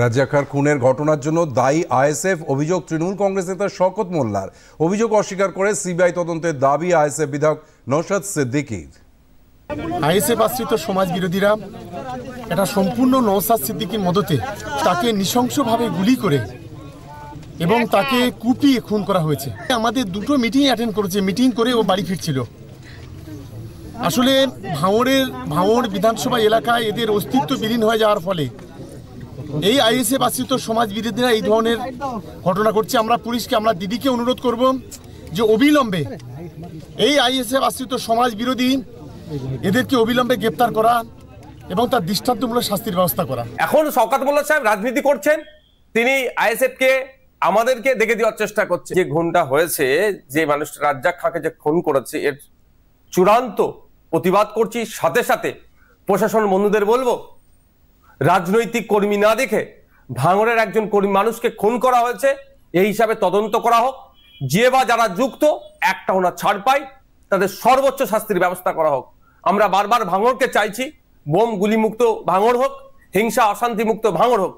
রাজ্জাকার খুনের ঘটনার জন্য দায়ী আইএসএফ, অভিযোগ তৃণমূল কংগ্রেস নেতা শওকত মোল্লার। অভিযোগ অস্বীকার করে সিবিআই তদন্তের দাবি আইএসএফ বিধায়ক নওশাদ সিদ্দিকীর। আইএসএফ আশ্রিত সমাজ বিরোধীরা এটা সম্পূর্ণ নওশাদ সিদ্দিকীর মদতে তাকে নৃশংসভাবে গুলি করে এবং তাকে কুপিয়ে খুন করা হয়েছে। আমাদের দুটো মিটিং অ্যাটেন্ড করেছে, মিটিং করে ও বাড়ি ফিরছিল। আসলে ভাঙড় বিধানসভা এলাকায় এদের অস্তিত্ব বিলীন হয়ে যাওয়ার ফলে এই আইএসএফ আশ্রিত সমাজ বিরোধীরা এই ধরনের ঘটনা করছে। আমরা পুলিশকে, আমরা দিদিকে অনুরোধ করব যে অবিলম্বে এই আইএসএফ আশ্রিত সমাজ বিরোধী এদেরকে অবিলম্বে গ্রেপ্তার করা এবং তার দৃষ্টান্তমূলক শাস্তির ব্যবস্থা করা। এখন শওকত মোল্লা সাহেব রাজনীতি করছেন, তিনি আইএসএফকে আমাদেরকে দেখে দেওয়ার চেষ্টা করছে। যে খুনটা হয়েছে, যে মানুষটা রাজ্জাক খাঁকে যে খুন করেছে, এর চূড়ান্ত প্রতিবাদ করছি। সাথে সাথে প্রশাসন বন্ধুদের বলবো, রাজনৈতিক কর্মী না দেখে ভাঙড়ের একজন কর্মী মানুষকে খুন করা হয়েছে, এই হিসাবে তদন্ত করা হোক। যে বা যারা যুক্ত একটাও না ছাড় পায়, তাদের সর্বোচ্চ শাস্তির ব্যবস্থা করা হোক। আমরা বারবার ভাঙড়কে চাইছি, বোম গুলি মুক্ত ভাঙড় হোক, হিংসা অশান্তি মুক্ত ভাঙড় হোক।